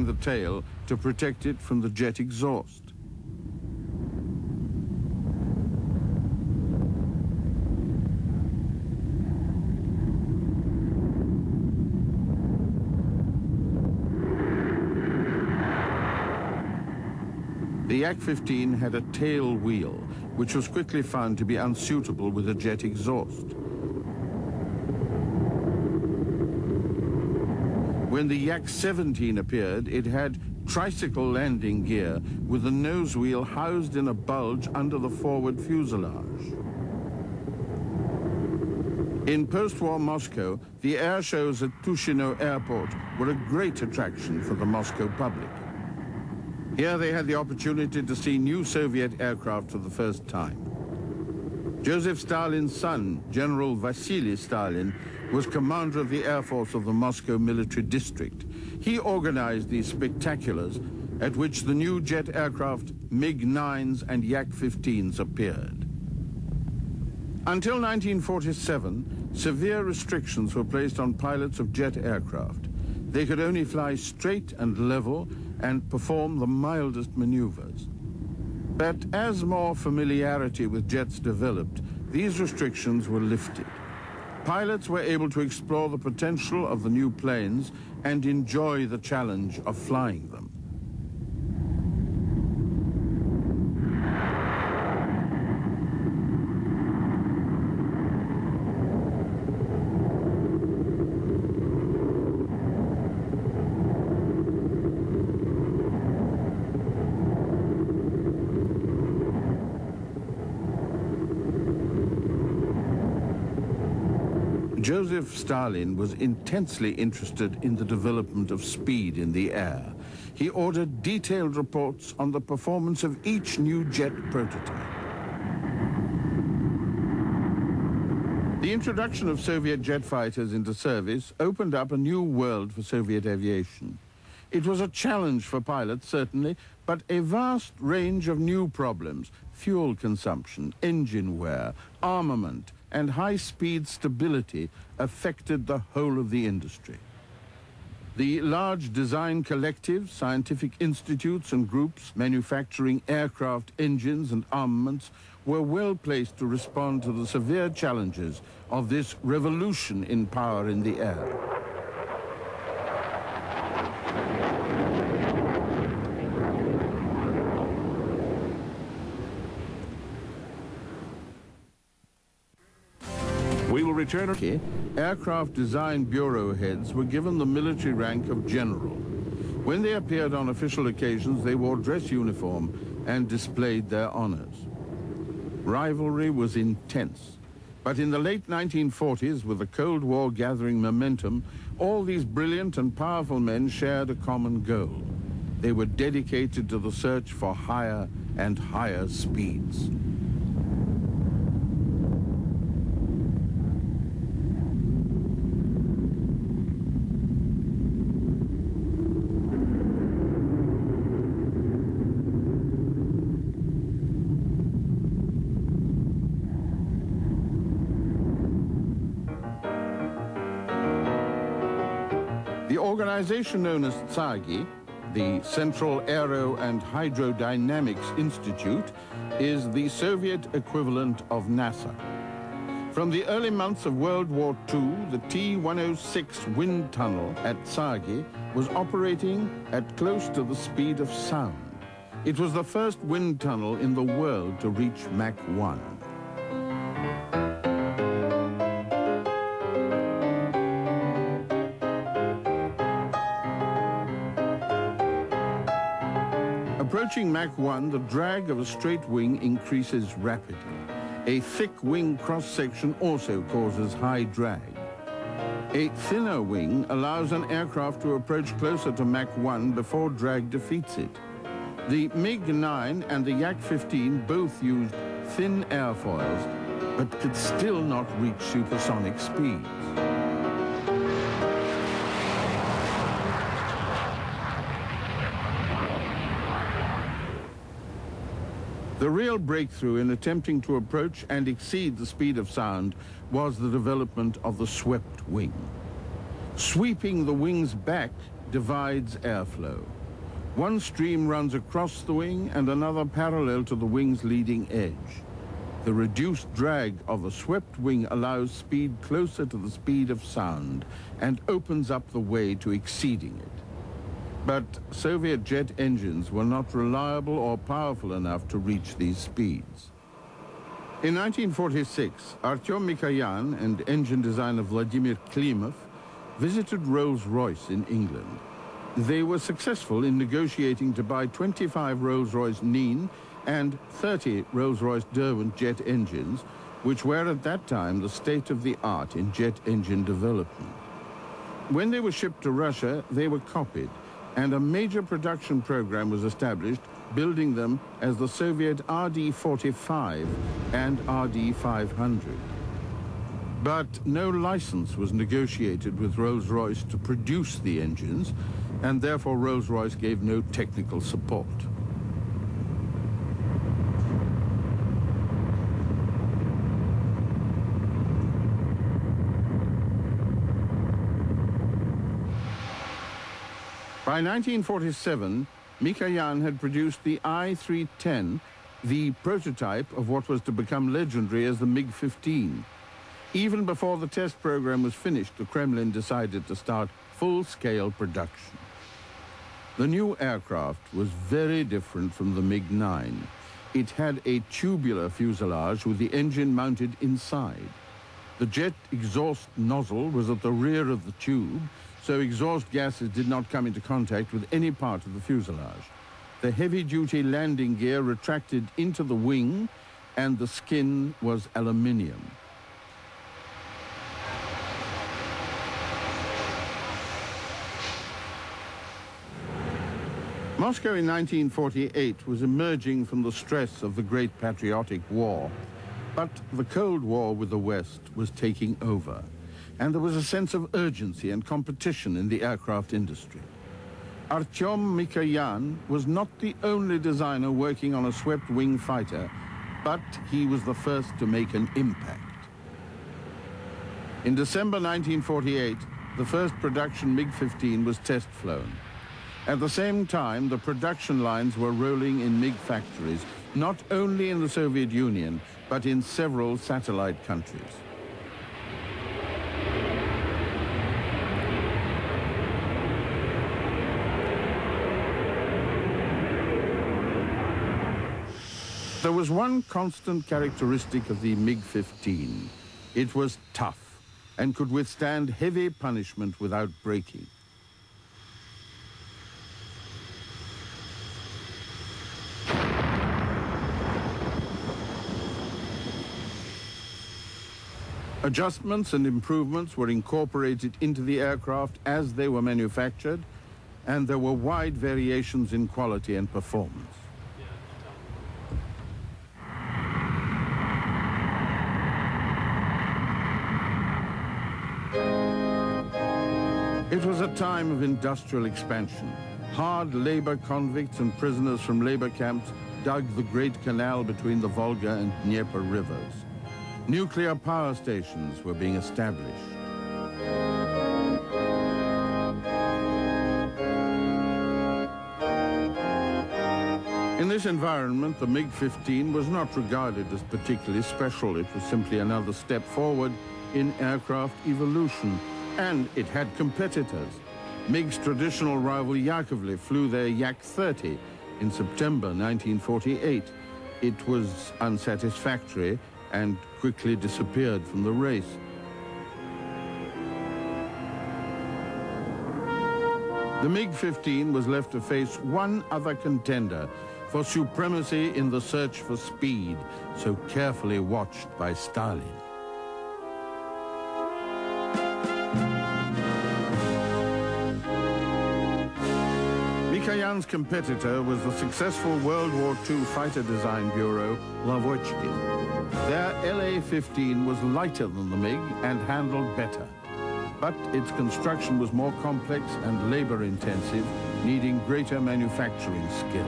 the tail to protect it from the jet exhaust. The Yak-15 had a tail wheel, which was quickly found to be unsuitable with a jet exhaust. When the Yak-17 appeared, it had tricycle landing gear with the nose wheel housed in a bulge under the forward fuselage. In post-war Moscow, the air shows at Tushino Airport were a great attraction for the Moscow public. Here they had the opportunity to see new Soviet aircraft for the first time. Joseph Stalin's son, General Vasily Stalin, was commander of the Air Force of the Moscow Military District. He organized these spectaculars at which the new jet aircraft Mig-9s and Yak-15s appeared. Until 1947, severe restrictions were placed on pilots of jet aircraft. They could only fly straight and level and perform the mildest maneuvers. But as more familiarity with jets developed, these restrictions were lifted. Pilots were able to explore the potential of the new planes and enjoy the challenge of flying them. Joseph Stalin was intensely interested in the development of speed in the air. He ordered detailed reports on the performance of each new jet prototype. The introduction of Soviet jet fighters into service opened up a new world for Soviet aviation. It was a challenge for pilots, certainly, but a vast range of new problems: fuel consumption, engine wear, armament, and high-speed stability affected the whole of the industry. The large design collectives, scientific institutes and groups manufacturing aircraft engines and armaments were well placed to respond to the severe challenges of this revolution in power in the air. We will return. Aircraft Design Bureau heads were given the military rank of general. When they appeared on official occasions, they wore dress uniform and displayed their honors. Rivalry was intense. But in the late 1940s, with the Cold War gathering momentum, all these brilliant and powerful men shared a common goal. They were dedicated to the search for higher and higher speeds. The organization known as TSAGI, the Central Aero and Hydrodynamics Institute, is the Soviet equivalent of NASA. From the early months of World War II, the T-106 wind tunnel at TSAGI was operating at close to the speed of sound. It was the first wind tunnel in the world to reach Mach 1. Approaching Mach 1, the drag of a straight wing increases rapidly. A thick wing cross-section also causes high drag. A thinner wing allows an aircraft to approach closer to Mach 1 before drag defeats it. The Mig-9 and the Yak-15 both used thin airfoils, but could still not reach supersonic speeds. The real breakthrough in attempting to approach and exceed the speed of sound was the development of the swept wing. Sweeping the wings back divides airflow. One stream runs across the wing and another parallel to the wing's leading edge. The reduced drag of a swept wing allows speed closer to the speed of sound and opens up the way to exceeding it. But Soviet jet engines were not reliable or powerful enough to reach these speeds. In 1946, Artem Mikoyan and engine designer Vladimir Klimov visited Rolls-Royce in England. They were successful in negotiating to buy 25 Rolls-Royce Nene and 30 Rolls-Royce Derwent jet engines, which were at that time the state-of-the-art in jet engine development. When they were shipped to Russia, they were copied, and a major production program was established, building them as the Soviet RD-45 and RD-500. But no license was negotiated with Rolls-Royce to produce the engines, and therefore Rolls-Royce gave no technical support. By 1947, Mikoyan had produced the I-310, the prototype of what was to become legendary as the Mig-15. Even before the test program was finished, the Kremlin decided to start full-scale production. The new aircraft was very different from the Mig-9. It had a tubular fuselage with the engine mounted inside. The jet exhaust nozzle was at the rear of the tube, so exhaust gases did not come into contact with any part of the fuselage. The heavy-duty landing gear retracted into the wing, and the skin was aluminium. Moscow in 1948 was emerging from the stress of the Great Patriotic War, but the Cold War with the West was taking over, and there was a sense of urgency and competition in the aircraft industry. Artem Mikoyan was not the only designer working on a swept-wing fighter, but he was the first to make an impact. In December 1948, the first production MiG-15 was test flown. At the same time, the production lines were rolling in MiG factories, not only in the Soviet Union, but in several satellite countries. There was one constant characteristic of the MiG-15. It was tough and could withstand heavy punishment without breaking. Adjustments and improvements were incorporated into the aircraft as they were manufactured, and there were wide variations in quality and performance. It was a time of industrial expansion. Hard labor convicts and prisoners from labor camps dug the great canal between the Volga and Dnieper rivers. Nuclear power stations were being established. In this environment, the MiG-15 was not regarded as particularly special. It was simply another step forward in aircraft evolution, and it had competitors. MiG's traditional rival Yakovlev flew their Yak-30 in September 1948. It was unsatisfactory and quickly disappeared from the race. The MiG-15 was left to face one other contender for supremacy in the search for speed, so carefully watched by Stalin. Mikoyan's competitor was the successful World War II fighter design bureau, Lavochkin. Their LA-15 was lighter than the MiG and handled better, but its construction was more complex and labor-intensive, needing greater manufacturing skill.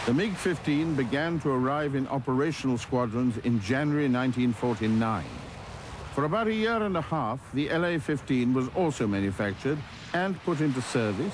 The MiG-15 began to arrive in operational squadrons in January 1949. For about a year and a half, the LA-15 was also manufactured, and put into service